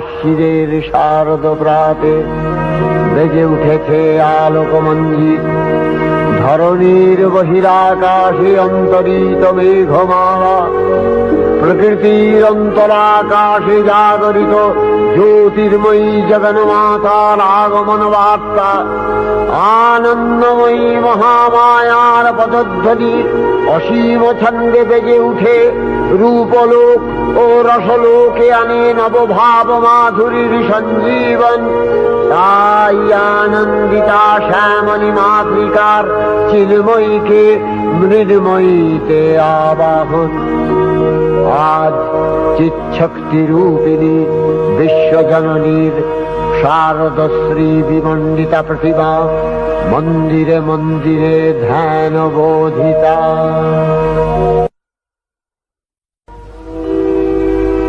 আশ্বিরের শারদ প্রাতে বেজে উঠেছে আলোকমঞ্জিত। ধরণীর বহিরাকাশে অন্তরিত মেঘমালা, প্রকৃতির অন্তরাকাশে জাগরিত জ্যোতির্ময়ী জগন্মাতার আগমন বার্তা। আনন্দময়ী মহামায়ার পদধ্বনি অসীম ছন্দে বেজে উঠে রূপলোক ও রসলোকে আনে নবভাব মাধুরীর সঞ্জীবন। তাই আনন্দিতা শ্যামলী মাতৃকার চিন্ময়ীকে মৃন্ময়ীতে আবাহন। আজ চিৎশক্তি রূপিণী বিশ্বজননীর শারদশ্রী বিমণ্ডিতা প্রতিমা মন্দিরে মন্দিরে ধ্যান বোধিতা।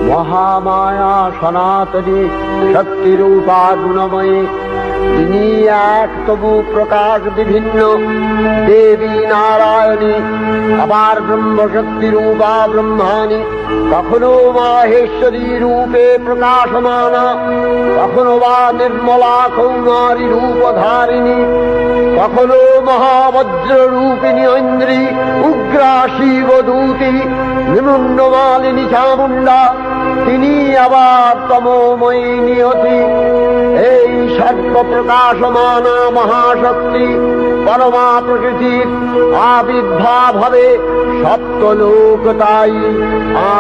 মহামায়া সনাতনী শক্তিরূপা গুণময়ী, তিনি এক তবু প্রকাশ বিভিন্ন দেবী নারায়ণী, আবার ব্রহ্মশক্তি রূপা ব্রহ্মাণী, কখনো মাহেশ্বরী রূপে প্রকাশমানা, কখনো বা নির্মলা কৌমারী রূপধারিণী, কখনো মহাবজ্র রূপিণী ঐন্দ্রী, উগ্রা শিবদূতি, নিমুন্ডমালিনী চামুণ্ডা, তিনি আবার তমোময়ী নিয়তি। এই সর্বপ্রকাশমানা মহাশক্তি পরমা প্রকৃতির আবির্ভাব হবে সপ্তলোক তাই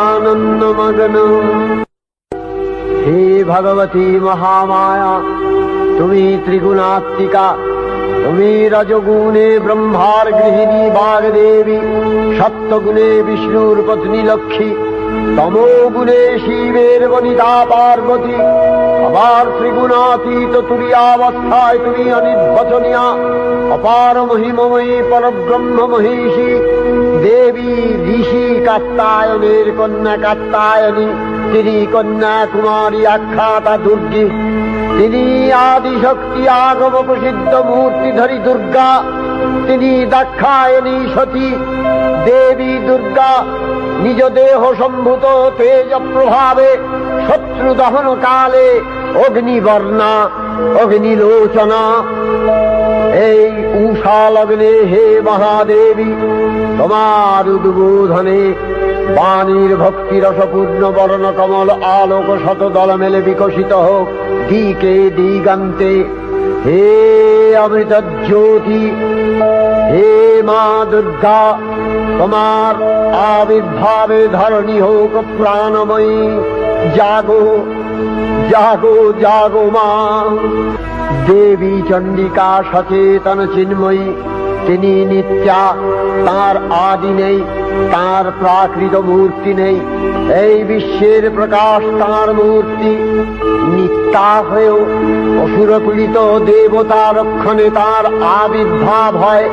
আনন্দমগ্ন। হে ভগবতী মহামায়া, তুমি ত্রিগুণাত্মিকা, তুমি রজগুণে ব্রহ্মার গৃহিণী বাগদেবী, সপ্তগুণে বিষ্ণুর পত্নী লক্ষ্মী, তমোগুণে শিবের বনিতা পার্বতী, আবার ত্রিগুণাতীত তুরীয়াবস্থায় তুমি অনির্বচনীয়া অপার মহিমময়ী পরব্রহ্ম মহিষী দেবী ঋষি কাত্যায়নের কন্যা কাত্যায়নী, তিনি কন্যা কুমারী আখ্যাতা দুর্গী, তিনি আদিশক্তি আগম প্রসিদ্ধ মূর্তিধরী দুর্গা, তিনি দাক্ষায়ণী সতী দেবী দুর্গা, নিজ দেহ সম্ভূত তেজ প্রভাবে শত্রু দহন কালে অগ্নিবর্ণা অগ্নিলোচনা। এই উষা লগ্নে হে মহাদেবী, তোমার উদ্বোধনে বাণীর ভক্তি রসপূর্ণ বর্ণ কমল আলোক শতদল মেলে বিকশিত হোক দিকে দিগান্তে। হে অমৃত জ্যোতি, হে মা দুর্গা, তোমার আবির্ভাবে ধরণী হোক প্রাণময়ী। জাগো জাগো জাগো মা। দেবী চণ্ডিকা সচেতন চিন্ময়ী, তিনি নিত্যা, তার আদি নেই, তার প্রাকৃত মূর্তি নেই, এই বিশ্বের প্রকাশ তার মূর্তি। নিত্যা হয়েও অসুরপীড়িত দেবতা রক্ষণে তার আবির্ভাব হয়।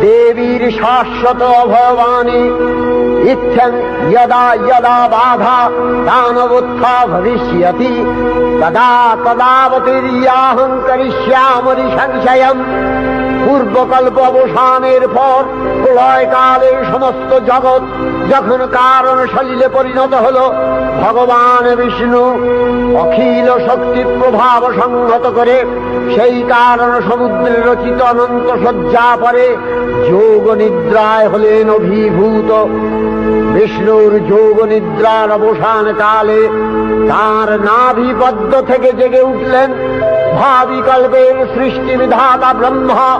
দেবীর শাশ্বত ভবানী ইচ্ছন যদা যদা বাধা দানবোত্থা ভবিষ্যতি তদা তদাবতীর্যাহং করিষ্যামি সংশয়ম। পূর্বকল্প অবসানের পর প্রলয়কালে সমস্ত জগৎ যখন কারণ সলিলে পরিণত হল, ভগবান বিষ্ণু অখিল শক্তি প্রভাব সংহত করে সেই কারণ সমুদ্রে রচিত অনন্ত শয্যা পরে যোগ নিদ্রায় হলেন অভিভূত। বিষ্ণুর যোগ নিদ্রার অবসান কালে তার নাভিপদ্ম থেকে জেগে উঠলেন ভাবি কল্পের সৃষ্টি বিধাতা ব্রহ্মা।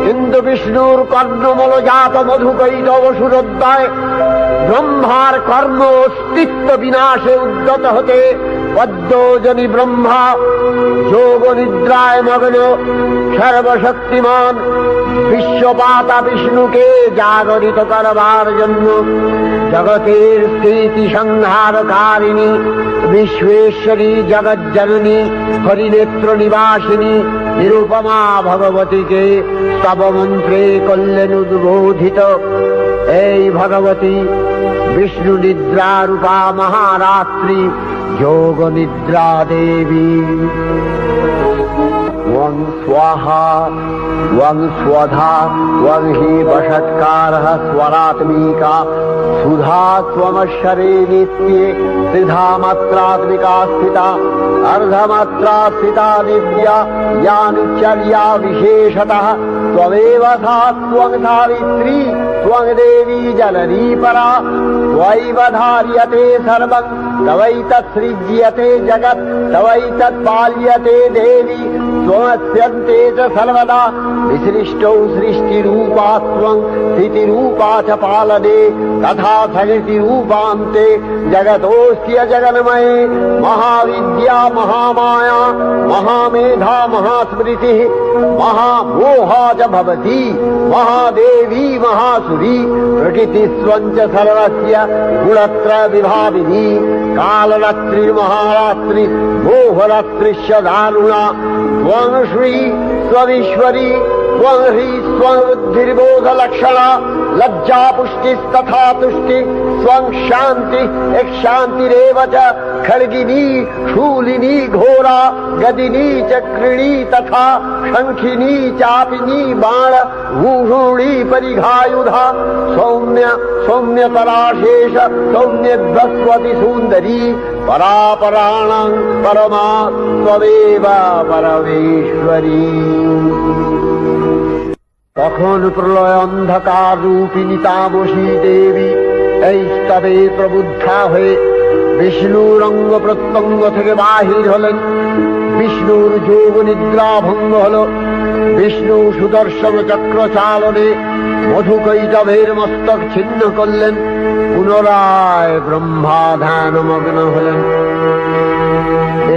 কিন্তু বিষ্ণুর কর্ণমলজাত মধুকৈটব সুরোদ্দয় ব্রহ্মার কর্ম অস্তিত্ব বিনাশে উদ্যত হতে পদ্মজনী ব্রহ্মা যোগ নিদ্রায় মগ্ন সর্বশক্তিমান বিশ্বপাতা বিষ্ণুকে জাগরিত করবার জন্য জগতের স্থিতি সংহারকারিণী বিশ্বেশ্বরী জগজ্জননী হরিনেত্র নিবাসিনী নিরুপমা ভগবতীকে স্তবমন্ত্রে করলেন উদ্বোধিত। এই ভগবতী বিষ্ণু নিদ্রা রূপা মহারাত্রি যোগ নিদ্রা দেবী। त्वं स्वाहा त्वं स्वधा त्वं हि वषट्कारः स्वरात्मिका सुधा त्वमक्षरे नित्ये त्रिधा मात्रात्मिका स्थिता अर्धमात्रा स्थिता नित्या यानुचर्या विशेषतः त्वमेव सा त्वं सावित्री त्वं देवी जननी परा त्वयैव धार्यते सर्वं तवैतत्सृज्यते जगत् तवैतत्पाल्यते देवी त्वमस्यन्ते च सर्वदा विसृष्टौ सृष्टिरूपा त्वं स्थितिरूपा च पालने तथा सृष्टिरूपान्ते जगतोऽस्य जगन्मये महाविद्या महामाया महामेधा महास्मृतिः महामोहा च भवति महादेवी महासुरी प्रकृतिस्त्वं च सर्वस्य गुणत्रय विभाविनी कालरात्रिर्महारात्रि मोहरात्रिश्च दारुणा त्वं श्री त्वमीश्वरी त्वं ह्री त्वं बुद्धिर्बोधलक्षणा लज्जा पुष्टिस्तथा तुष्टि त्वं शान्ति शान्तिरेव च खड्गिनी शूलिनी घोरा गदिनी चक्रिणी तथा शङ्खिनी चापिनी बाण भूषूणी परिघायुधा सौम्य सौम्यतराशेष सौम्यभस्वती सुन्दरी परापराणां परमा त्वमेव परमेश्वरी। তখন প্রলয় অন্ধকার রূপিণী তামসী দেবী এই স্তবে প্রবুদ্ধা হয়ে বিষ্ণুর অঙ্গ প্রত্যঙ্গ থেকে বাহির হলেন। বিষ্ণুর যোগ নিদ্রা ভঙ্গ হল। বিষ্ণু সুদর্শন চক্র চালনে মধুকৈটভের মস্তক ছিন্ন করলেন। পুনরায় ব্রহ্মা ধ্যানমগ্ন হলেন।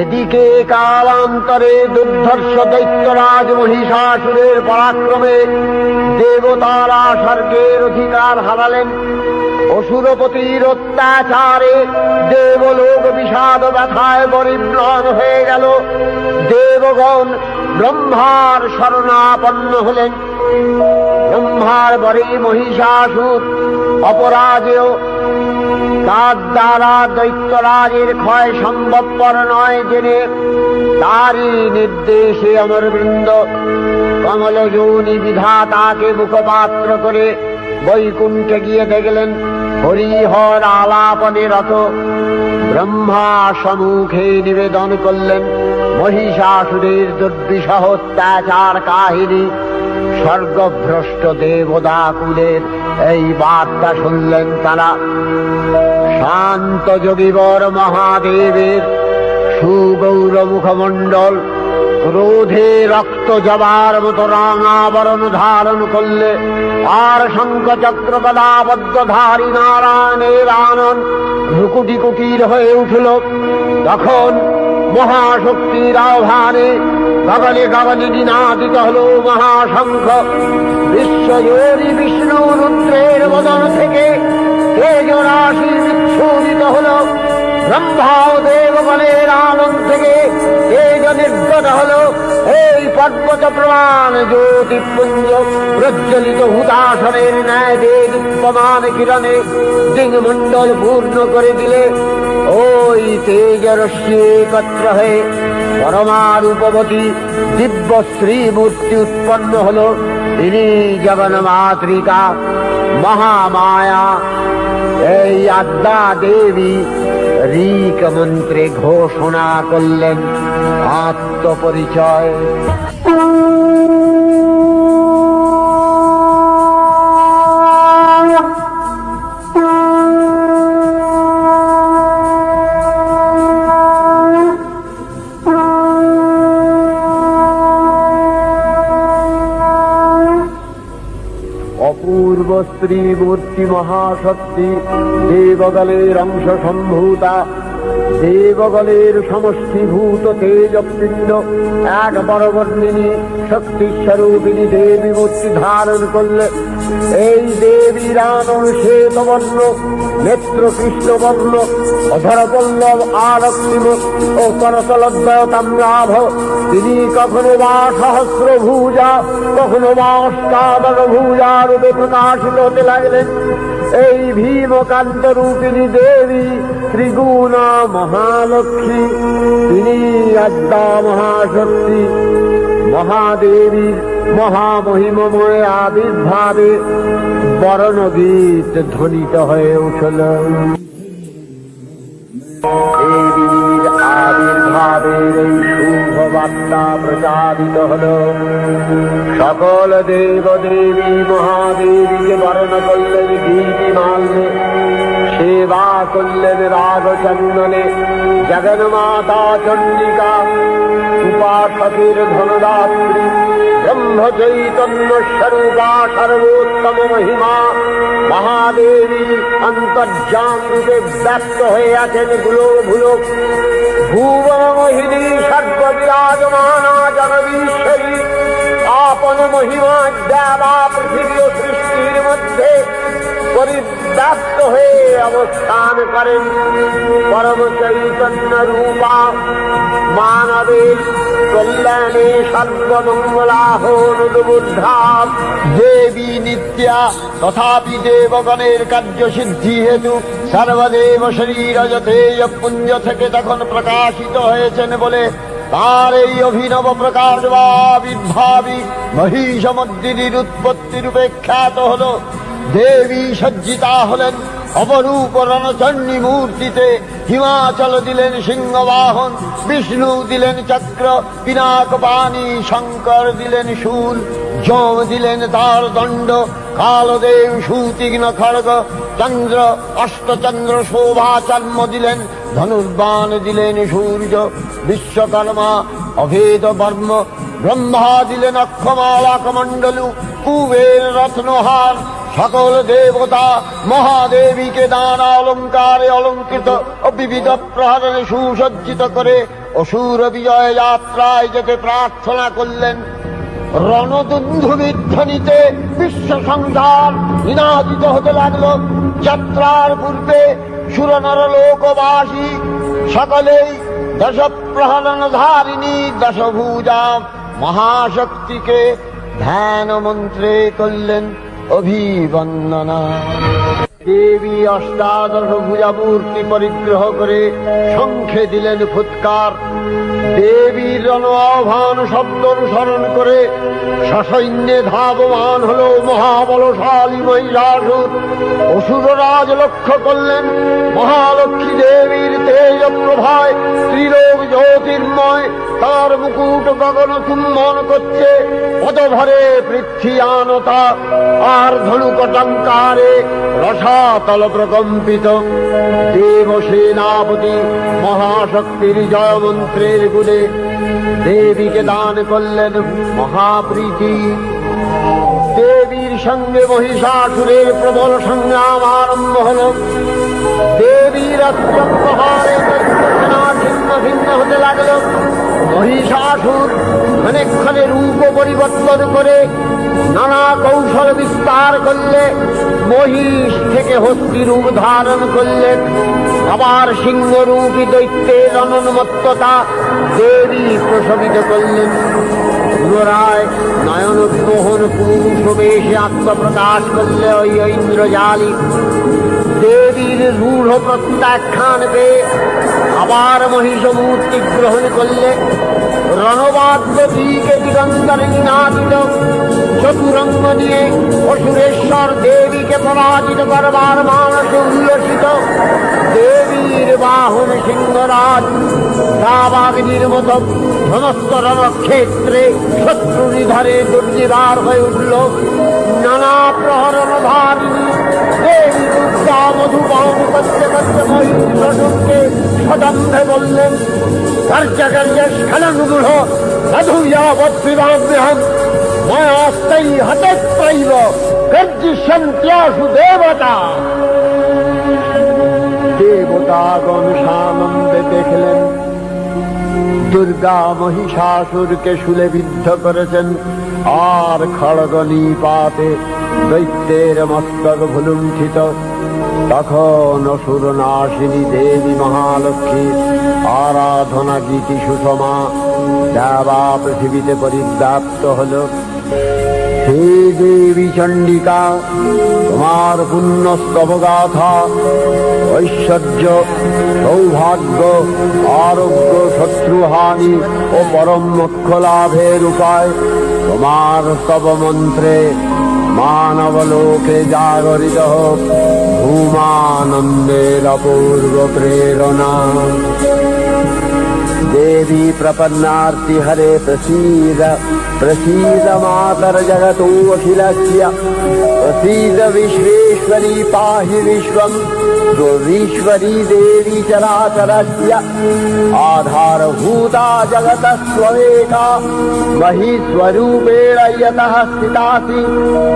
এদিকে কালান্তরে দুর্ধর্ষ দৈত্যরাজ মহিষাসুরের পরাক্রমে দেবতারা স্বর্গের অধিকার হারালেন। অসুরপতির অত্যাচারে দেবলোক বিষাদ ব্যথায় পরিম্লান হয়ে গেল। দেবগণ ব্রহ্মার শরণাপন্ন হলেন। ব্রহ্মার বরে মহিষাসুর অপরাজেয়, তার দ্বারা দৈত্যরাজের ক্ষয় সম্ভবপর নয় জেনে তারই নির্দেশে অমরবৃন্দ কমলযোনি বিধাতাকে মুখপাত্র করে বৈকুণ্ঠে গিয়ে দেখলেন হরিহর আলাপনে রত। ব্রহ্মা সম্মুখে নিবেদন করলেন মহিষাসুরের দুর্বিষহ অত্যাচার কাহিনী। স্বর্গভ্রষ্ট দেবদাকুলের এই বার্তা শুনলেন তারা। শান্ত যোগীবর মহাদেবের সুগৌর মুখমণ্ডল ক্রোধে রক্ত জবার মতো রাঙাবরণ ধারণ করলে, আর শঙ্খচক্র গদাবদ্ধধারী নারায়ণের আনন ভ্রুকুটি কুটির হয়ে উঠল। তখন মহাশক্তির আহ্বানে গগনে গগনে নিনাদিত হল মহাশঙ্খ। বিশ্বজোরি বিষ্ণু রুদ্রের বদন থেকে তেজরাশি বিচ্ছুরিত হল। ব্রহ্মা ও দেবগণের আনন্দ থেকে তেজ নির্গত হল। এই পর্বত প্রমাণ জ্যোতিপুঞ্জ প্রজ্বলিত হুতাসনের ন্যায় দেদীপ্যমান কিরণে দিংমণ্ডল পূর্ণ করে দিলে ওই তেজরশ্মি একত্র হয়ে পরমারূপবতী দিব্য শ্রীমূর্তি উৎপন্ন হল। তিনি জগন্মাতৃকা মহামায়া। এই আদ্যা দেবী ঋক মন্ত্রে ঘোষণা করলেন আত্মপরিচয়। অপূর্ব শ্রীমূর্তি মহাশক্তি দেবগলের অংশ সম্ভূতা, দেবগলের সমষ্টিভূত তেজপিণ্ড এক বরবর্ণিনী শক্তিস্বরূপিণী দেবী মূর্তি ধারণ করলে। এই দেবীর আনন শ্বেতবর্ণ, নেত্র কৃষ্ণবর্ণ, অধরপল্লব আরক্তিম ও করতলদ্বয় তাম্রাভ। তিনি কখনো বা সহস্র ভুজা, কখনো বা অষ্টাদশ ভুজা রূপে প্রকাশিত হতে লাগলেন। এই ভীমকান্ত রূপিণী দেবী ত্রিগুণা মহালক্ষ্মী। তিনি আদ্যা মহাশক্তি মহাদেবীর মহামহিমময় আবির্ভাবে বরণগীত ধ্বনিত হয়ে উঠল। দেবীর আবির্ভাবের এই শুভ বার্তা প্রচারিত হল। সকল দেব দেবী মহাদেবীকে বরণ করলেন গীতিমাল্যে, সেবা করলেন রাগচন্দনে। জগন্মাতা চণ্ডিকা, উপাসকের ধনদাত্রী, ব্রহ্ম চৈতন্য স্বরূপা, সর্বোত্তম মহিমা মহাদেবী অন্তর্যান রূপে ব্যক্ত হয়ে আছেন ভুলোক। ভুবন মোহিনী সর্ববিরাজমানা জগদীশ্বরী আপন মহিমা দেবা পৃথিবী ও সৃষ্টির মধ্যে পরিব্যাপ্ত হয়ে অবস্থান করেন। পরম চৈতন্য রূপা মানবের কল্যাণে সর্বমঙ্গলাহনুদ্বুদ্ধা দেবী নিত্যা, তথাপি দেবগণের কার্যসিদ্ধি হেতু সর্বদেব শরীর যথেয় পুঞ্জ থেকে তখন প্রকাশিত হয়েছেন বলে তার এই অভিনব প্রকাশ বা আবির্ভাবী মহিষমর্দিনীর উৎপত্তি রূপে খ্যাত হল। দেবী সজ্জিতা হলেন অপরূপ রণচণ্ডী মূর্তিতে। হিমাচল দিলেন সিংহবাহন, বিষ্ণু দিলেন চক্র পিনাক পানি, শঙ্কর দিলেন শূল, যম দিলেন তার দণ্ড, কালদেব সুতীক্ষ্ণ খড়গ, চন্দ্র অষ্টচন্দ্র শোভা চর্ম দিলেন, ধনুর্বাণ দিলেন সূর্য, বিশ্বকর্মা অভেদ বর্ম, ব্রহ্মা দিলেন অক্ষমালা কমণ্ডলু, কুবের রত্নহার। সকল দেবতা মহাদেবীকে নানা অলঙ্কারে অলঙ্কৃত ও বিবিধ প্রহরণে সুসজ্জিত করে অসুর বিজয় যাত্রায় যেতে প্রার্থনা করলেন। রণদুন্ধুবির ধ্বনিতে বিশ্ব সংসার নিনাদিত হতে লাগল। যাত্রার পূর্বে সুরনর লোকবাসী সকলেই দশ প্রহরণ ধারিণী দশভুজা মহাশক্তিকে ধ্যান মন্ত্রে করলেন অভিবন্দনা। দেবী অষ্টাদশ ভুজা মূর্তি পরিগ্রহ করে শঙ্খে দিলেন ফুৎকার। দেবীর রণ আহ্বান শব্দ অনুসরণ করে সসৈন্যে ধাবমান হল মহাবলশালী মহিষাসুর। অসুররাজ লক্ষ্য করলেন মহালক্ষ্মী দেবীর তেজ প্রভায় ত্রিলোক জ্যোতির্ময়, তার মুকুট গগন চুম্বন করছে, পদভরে পৃথ্বীয়ানতা আর ধনুকটঙ্কারে রসাতল প্রকম্পিত। দেব সেনাপতি মহাশক্তির জয়মন্ত্রের গুণে দেবীকে দান করলেন মহাপ্রীতি। দেবীর সঙ্গে মহিষাসুরের প্রবল সংগ্রাম আরম্ভ হল। দেবীর অস্ত্রপ্রহারে সেনা ছিন্ন ভিন্ন হতে লাগল। মহিষাসুর ক্ষণে রূপ পরিবর্তন করে নানা কৌশল বিস্তার করলে মহিষ থেকে হস্তি রূপ ধারণ করলেন। আবার সিংহরূপী দৈত্যের অনন্মত্ততা দেবী প্রশমিত করলেন। পুনরায় নয়ন মোহন পুরুষ বেশে আত্মপ্রকাশ করলে ওই ইন্দ্রজালী। দেবীর রূঢ় প্রত্যাখ্যান পেয়ে আবার মহিষ মূর্তি গ্রহণ করলে। রণবাদ্য দিকে দিগন্তরে নিনাদিত চতুরঙ্গ নিয়ে অসুরেশ্বর দেবীকে পরাজিত করবার মানসে উল্লসিত। দেবীর বাহন সিংহরাজ দাবাগ্নির মতো সমস্ত রণক্ষেত্রে শত্রু নিধরে দুর্নিবার হয়ে উঠল। নানা প্রহরণ ধারিণী দেবী দুর্গা মধুপান করতে করতে মহিষাসুরকে সদম্ভে বললেন, কার্যকার্য স্খলনমূঢ় সাধুয়াবৎবিবাহ্যহম মায়াস্তাই হতত্রৈব গর্জিষ্যন্ত্যাসু দেবতা। দেবতাগণ সানন্দে দেখলেন দুর্গা মহিষাসুরকে শূলে বিদ্ধ করেছেন, আর খড়গ নিপাতে দৈত্যের মস্তক ভুলুণ্ঠিত। তখন অসুর নাশিনী দেবী মহালক্ষ্মী আরাধনা গীতি সুষমা দেবা পৃথিবীতে পরিব্যাপ্ত হল। हे देवी चंडिका, তোমার পুণ্যস্তব গাথা ঐশ্বর্য, সৌভাগ্য, আরোগ্য, শত্রুহানি ও পরম মোক্ষ লাভের উপায় তোমার স্তব মন্ত্রে মানবলোকে জাগরিত হোক ভূমানন্দের অপূর্ব প্রেরণা। देवी प्रपन्नार्ति हरे प्रसीद, प्रसीद मातर जगतोऽखिलस्य, प्रसीद विश्वेश्वरी पाहि विश्वम्, त्वमीश्वरी देवी चराचरस्य। आधारभूता जगतस्त्वमेका, महीस्वरूपेण यतः स्थितासि,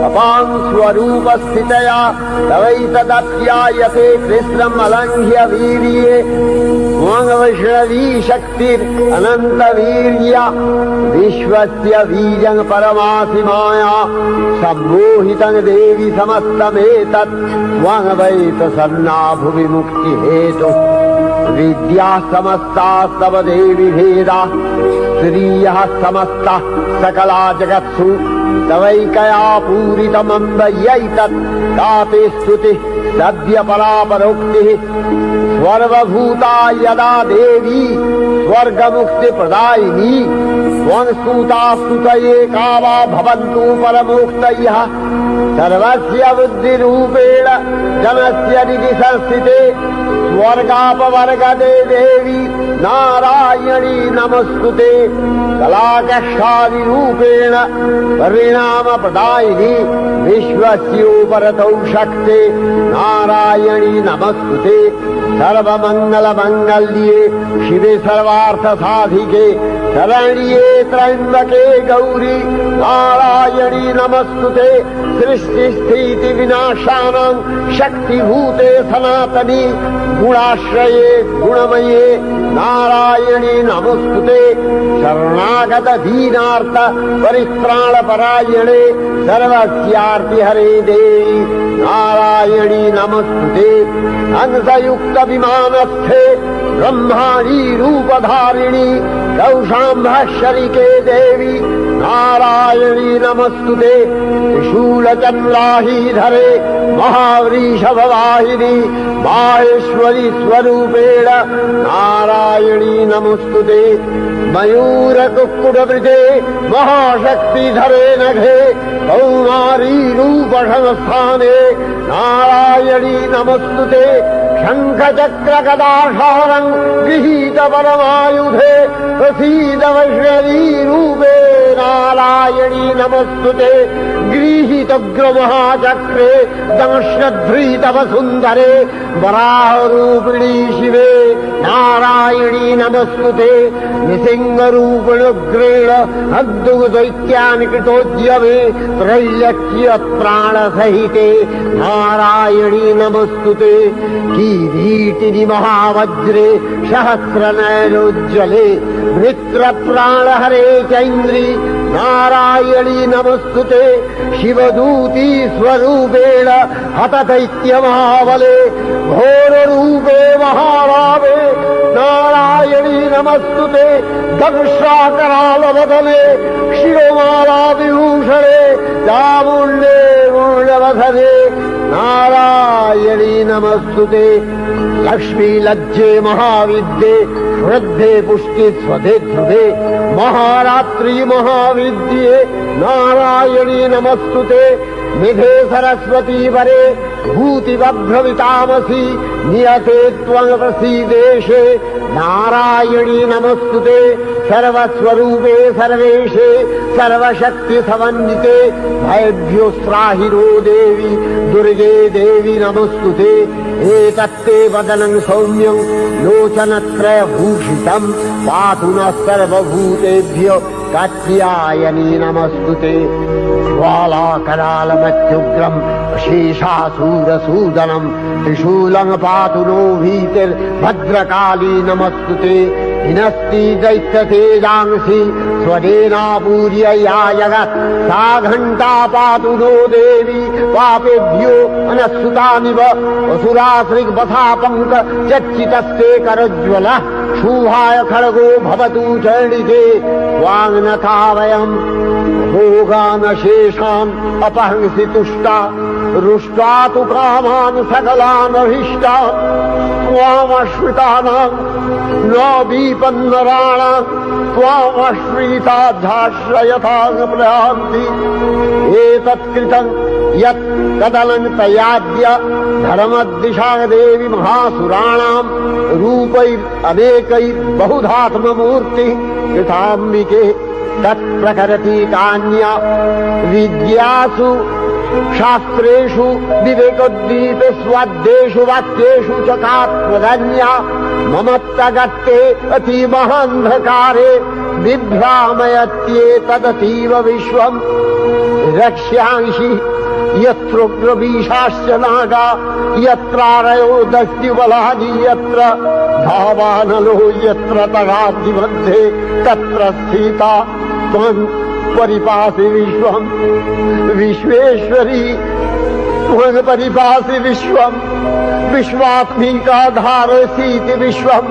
अपां स्वरूपस्थितया तवैतदप्यायते कृष्णम् अलङ्घ्य वीर्ये। वैष्णवी शक्तिर अनंत वीर्य, विश्वस्य बीजं परमासि माया, सम्मोहितं देवी समस्तमेतत् त्वं वै प्रसन्ना भुवि मुक्ति हेतु। विद्या समस्तास्तव देवी भेदा, श्रियः समस्तः सकला जगत्सु, तवैकया पूरितमम्ब यैतत् ताते स्तुतिः सद्य परापरोक्तिः। सर्वभूता यदा देवी स्वर्गमुक्ति प्रदायिनी, त्वं स्तुता स्तुतये का वा भवन्तु परमोक्तयः। सर्वस्य बुद्धिरूपेण जनस्य हृदि संस्थिते स्वर्गापवर्गदे देवी नारायणी नमस्तुते। कलाकक्षादिरूपेण परिणाम प्रदायिनी विश्वस्योपरतौ शक्ते नारायणी नमस्तुते। सर्वमंगल मंगल्ये शिवे सर्वार्थ साधिके शरण्ये त्र्यंबके गौरी नारायणी नमस्तुते। सृष्टि स्थिति विनाशानां शक्तिभूते सनातनी गुणाश्रये गुणमये नारायणी नमस्तुते। शरणागत दीनार्थ परित्राण परायणे सर्वस्यार्ति हरे देवी नारायणी नमस्तुते। हंसयुक्त विमानस्थे ब्रह्माणी रूपधारिणी कौशाम्भशरिके देवी नारायणी नमस्तुते। त्रिशूलचन्द्राहीधरे महावृषभवाहिनी माहेश्वरी स्वरूपेण नारायणी नमस्तुते। मयूरकुक्कुटवृते महाशक्तिधरे नघे कौमारी रूपसंस्थाने नारायणी नमस्तुते। शङ्खचक्रगदाधारं गृहीत परमायुधे प्रसीद वैष्णवी रूपे नारायणी नमस्तुते। गृहीतोग्रमहाचक्रे दंश्रध्रीतव सुन्दरे वराहरूपिणी शिवे नारायणी नमस्तुते। निसिंहरूपिणुग्रेण अद्भुतदैत्यानि कृतोद्यमे त्रैलक्ष्य प्राणसहिते नारायणी नमस्तुते। किरीटिनि महावज्रे सहस्रनयनोज्ज्वले वृत्रप्राणहरे चैन्द्री नारायणी नमस्तुते। शिवदूती स्वरूपेण हतदैत्यमहाबले घोररूपे महाभावे नारायणी नमस्तुते। दंशाकरालवदने शिरोमाला विभूषणे चामुण्डे मूलवधने नारायणी नमस्तुते। लक्ष्मी लज्जे महाविद्ये श्रद्धे पुष्टि स्वधे ध्रुवे महारात्रि महाविद्ये नारायणी नमस्तुते। निधे सरस्वती वरे भूतिवभ्रमितामसि नियते त्वं प्रसीदेशे नारायणी नमस्तुते। सर्वस्वरूपे सर्वेशे सर्वशक्ति समन्विते भयभ्योस्त्राहि नो देवी दुर्गे देवी नमस्तुते। एतत्ते वदनं सौम्यं लोचनत्रयभूषितं पातु नः सर्वभूतेभ्यो कात्यायनी नमस्तुते। ज्वालाकरालमत्युग्रं शेषासूरसूदनं त्रिशूलं पातु नो भीतिर्भद्रकाली नमस्तुते। हिनस्ति दैत्यतेजांसि स्वदेनापूर्य या जगत् सा घण्टा पातु नो देवी पापेभ्यो अनस्सुतानिव असुराश्रिग्वथा पङ्क चच्चितस्ते करज्ज्वलः शुभाय खड्गो भवतु चरणिके स्वाङ्नथा वयम् भोगानशेषान् अपहंसि तुष्टा रुष्टा तु कामान् सकलानभीष्टान् त्वामश्रितानाम् न विपन्नराणाम् त्वामश्रिताध्याश्रयथाप्रयान्ति एतत्कृतम् यत् तदलङ्कयाद्य धर्मद्दिशा देवी महासुराणाम् रूपैरनेकैर्बहुधात्ममूर्तिः कृताम्बिके तत्प्रकरति कान्या विद्यासु शास्त्रेषु विवेकोद्दीप स्वाद्येषु वाक्येषु च कात्मदन्या ममत्तगत्ते अतीमहान्धकारे बिभ्रामयत्येतदतीव विश्वम् रक्ष्यांसि यत्रोग्रवीशाश्च नागा यत्रारयो दस्युबलानि यत्र धावानलो यत्र तगाद्दिमध्ये तत्र स्थिता त्वं परिपासि विश्वम् विश्वेश्वरी त्वं परिपासि विश्वम् विश्वात्मिका धारसीति विश्वम्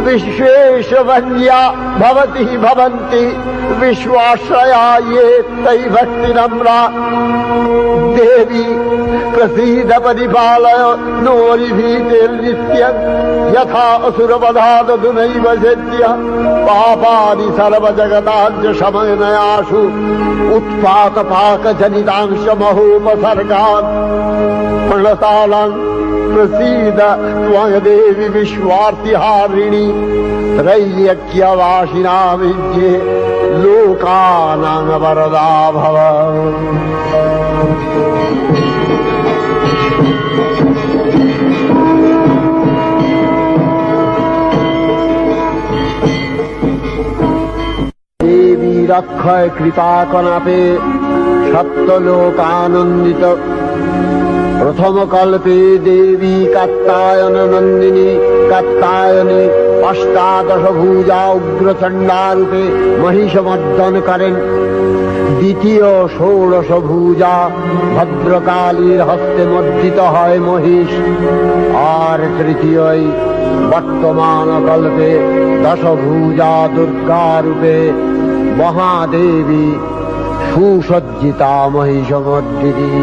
विश्वेशवन्या भवति भवन्ति विश्वाश्रया ये तै भक्तिनम्रा देवी प्रसीद परिपालय नोरिभीतिर्नित्यम् यथा असुरवधादधुनैव सेद्य पापानि सर्वजगताञ्च शमनयासु उत्पातपाकजनितांश महोपसर्गान् प्रणतालान् प्रसीद त्वं देवी विश्वार्तिहारिणी त्रैल्यक्यवासिना विद्ये लोकानां वरदा भव। देवी रक्षय कृपा कनापे सप्तलोकानन्दित प्रथम कल्पे देवी कात्यायन नंदिनी कात्यायने अष्टादश भुजा उग्रचंडारूपे महिषमर्दन करें द्वितीय षोडश भुजा भद्रकालीर हस्ते मर्दित है महिष और तृतीय वर्तमान कल्पे दश भुजा दुर्गा रूपे महादेवी सुसज्जिता महिषमर्दिनी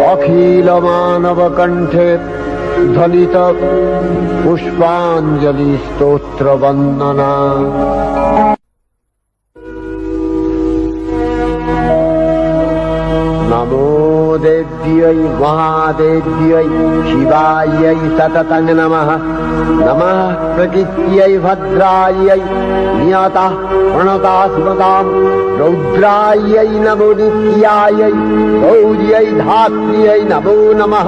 अखिल मानव कंठे ध्वनित पुष्पांजलि स्तोत्र वंदना। नमो देव्यै महादेव्यै शिवायै सततं नमः। नमः प्रकृत्यै भद्रायै नियतः प्रणता स्मतां रौद्रायै नमो नित्यायै गौर्यै धात्र्यै नमो नमः।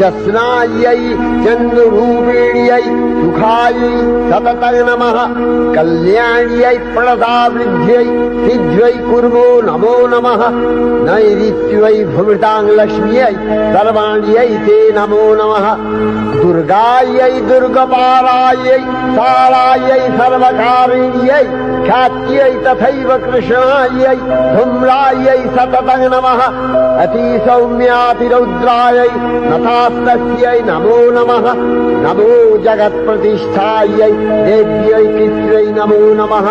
जस्नायै चन्द्ररूपिण्यै सुखायै सततं नमः। कल्याण्यै प्रणतावृद्ध्यै सिद्ध्यै कुर्मो नमो नमः। नैऋत्यै भुमृतां लक्ष्म्यै सर्वाण्यै ते नमो नमः। दुर्गायै दुर्गपारायै सारायै सर्वकारिण्यै ख्यात्यै तथैव कृष्णायै धूम्रायै सततं नमः। अतिसौम्यातिरौद्रायै नतास्तस्यै नमो नमः। नमो जगत्प्रतिष्ठायै देव्यै कृत्यै नमो नमः।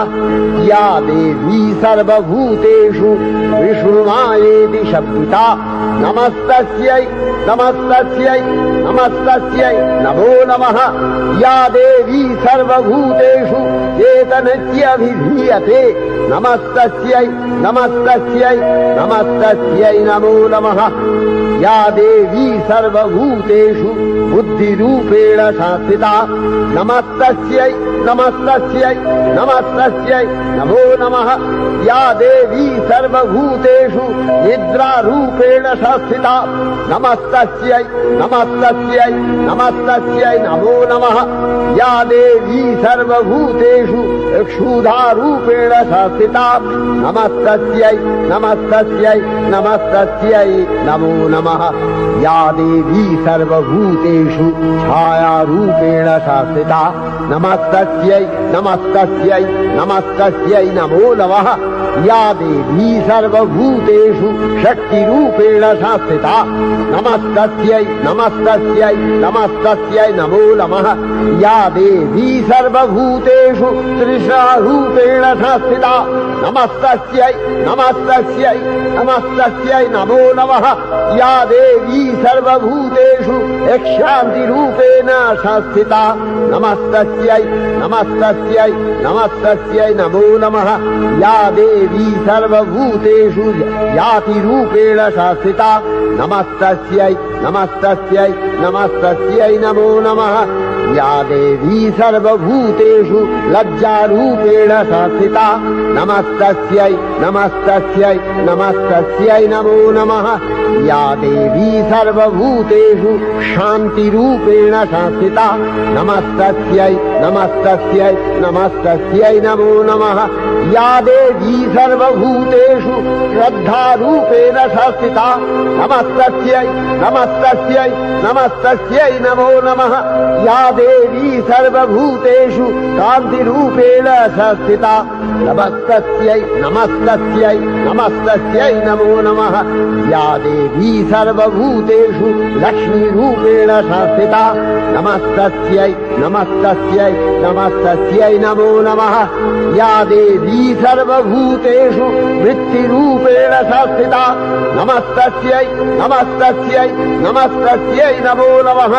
या देवी सर्वभूतेषु विष्णुमायेति शब्दिता नमस्तस्यै नमस्तस्यै नमस्तस्यै नमो नमः। या देवी सर्वभूतेषु चेतनस्यभिधीयते नमस्तस्यै नमस्तस्यै नमस्तस्यै नमो नमः। या देवी सर्वभूतेषु बुद्धिरूपेण संस्थिता नमस्तस्यै नमस्तस्यै नमस्तस्यै नमो नमः। या देवी सर्वभूतेषु निद्रारूपेण संस्थिता नमस्तस्यै नमस्तस्यै नमस्तस्यै नमो नमः। या देवी सर्वभूतेषु क्षुधारूपेण संस्थिता नमस्तस्यै नमस्तस्यै नमस्तस्यै नमो नमः। या देवी सर्वभूतेषु छायारूपेण संस्थिता नमस्तस्यै नमस्तस्यै नमस्तस्यै नमो नमः। या देवी सर्वभूतेषु शक्तिरूपेण शास्त्रिता नमस्तस्यै नमस्तस्यै नमस्तस्यै नमो नमः या देवी सर्वभूतेषु त्रिशारूपेण शास्त्रिता नमस्तस्यै नमस्तस्यै नमस्तस्यै नमो नमः या देवी सर्वभूतेषु यक्षान्तिरूपेण शास्त्रिता नमस्तस्यै नमस्तस्यै नमस्तस्यै नमो नमः या देवी सर्वभूतेषु यातिरूपेण शास्त्रिता नमस्तस्यै नमस्तस्यै नमस्तस्यै नमो नमः या देवी सर्वभूतेषु लज्जारूपेण शास्त्रिता नमस्तस्यै नमस्तस्यै नमस्तस्यै नमो नमः या देवी सर्वभूतेषु शान्तिरूपेण शास्त्रिता नमस्तस्यै नमस्तस्यै नमस्तस्यै नमो नमः या देवी सर्वभूतेषु श्रद्धारूपेण शास्त्रिता नमस्तस्यै नमस्तस्यै नमस्तस्यै नमो नमः या देवी सर्वभूतेषु कान्तिरूपेण शास्त्रिता नमस्तस्यै नमस्तस्यै नमस्तस्यै नमो नमः या देवी सर्वभूतेषु लक्ष्मीरूपेण शास्त्रिता नमस्तस्यै नमस्तस्यै नमस्तस्यै नमो नमः या देवी सर्वभूतेषु वृत्तिरूपेण शास्त्रिता नमस्तस्यै नमस्तस्यै नमस्तस्यै नमो नमः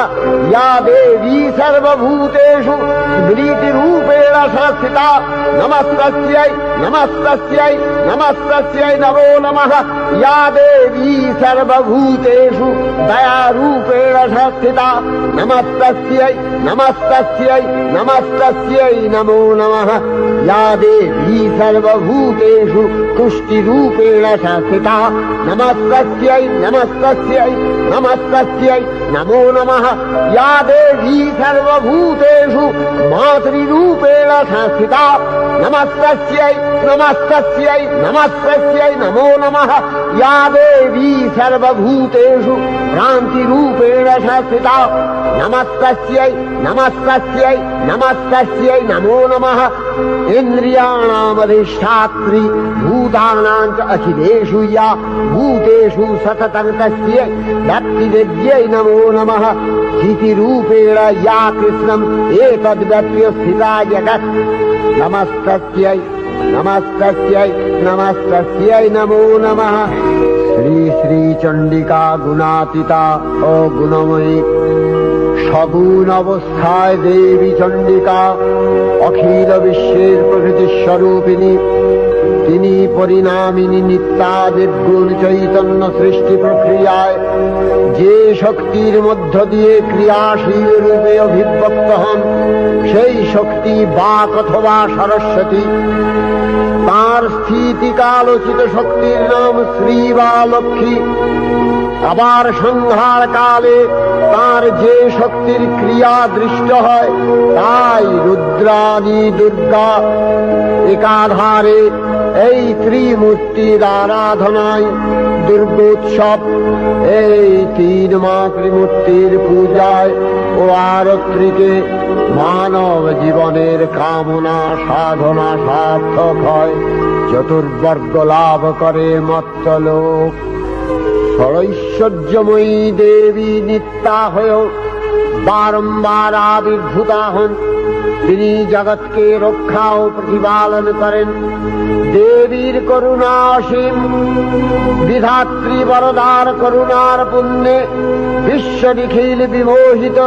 या देवी सर्वभूतेषु स्मृतिरूपेण शास्त्रिता नमस्तस्यै नमस्तस्यै नमस्तस्यै नमो नमः या देवी सर्वभूतेषु दयारूपेण शास्त्रिता नमस्तस्यै नमस्तस्यै नमस्तस्यै नमो नमः या देवी सर्वभूतेषु तुष्टिरूपेण शास्त्रिता नमस्तस्यै नमस्तस्यै नमस्तस्यै नमो नमः या देवी सर्वभूतेषु मातृरूपेण शास्त्रिता नमस्तस्यै नमस्तस्यै नमस्तस्यै नमो नमः या देवी सर्वभूतेषु भ्रान्तिरूपेण शास्त्रिता नमस्तस्यै नमस्तस्यै नमस्तस्यै नमो नमः इन्द्रियाणामधिष्ठात्री भूतानां च अखिलेषु या भूतेषु सततं तस्यै भक्तिविद्यै नमो नमः स्थितिरूपेण या कृष्णम् एतद्व्यप्य स्थिता जगत् नमस्तस्यै नमस्तस्यै नमस्तस्यै नमो नमः श्री श्री चण्डिका गुणातीता ओ गुणमयी सगुण अवस्थाय देवी चण्डिका अखिल विश्वेर प्रकृति स्वरूपिणी তিনি পরিণামিনী নিত্যা নির্গুণ চৈতন্য সৃষ্টি প্রক্রিয়ায় যে শক্তির মধ্য দিয়ে ক্রিয়াশীল রূপে অভিব্যক্ত হন সেই শক্তি বাক অথবা সরস্বতী তার স্থিতিকালোচিত শক্তির নাম শ্রী বা লক্ষ্মী আবার সংহার কালে তার যে শক্তির ক্রিয়া দৃষ্ট হয় তাই রুদ্রাণী দুর্গা একাধারে এই ত্রিমূর্তির আরাধনায় দুর্গোৎসব এই তিন মাতৃমূর্তির পূজায় ও আরত্রিকে মানব জীবনের কামনা সাধনা সার্থক হয় চতুর্বর্গ লাভ করে মত্তলোক ঐশ্বর্যময়ী দেবী নিত্যা হয়েও বারম্বার আবির্ভূতা হন তিনি জগৎকে রক্ষা ও প্রতিপালন করেন দেবীর করুণা অসীম বিধাত্রী বরদার করুণার পুণ্যে বিশ্ব নিখিল বিমোহিত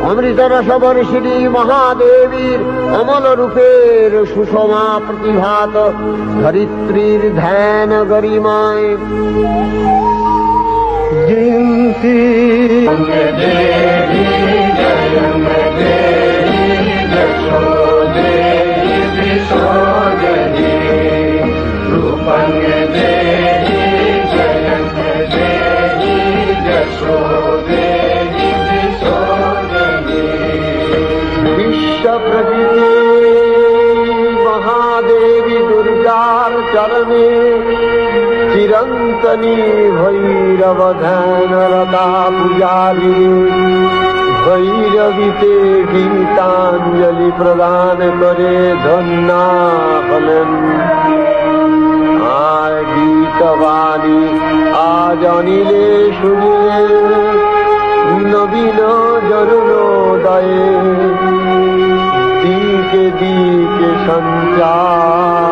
অমৃতরস বর্ষিণী মহাদেবীর অমল রূপের সুষমা প্রতিভাত ধরিত্রীর ধ্যান গরিমায় জিন্সি বিশ্ব প্রকৃতি মহাদেবী দুর্গার চরণে চিরন্তনী ভৈরব ধ্যানরতা পূজারী ভৈরবীতে গীতাঞ্জলি প্রদান করে ধন্যা হলেন তোমার গীতবাণী আজ অনিলে শুনিয়ে নবীন জরুণোদয়ে দিকে দিকে সঞ্চারিত।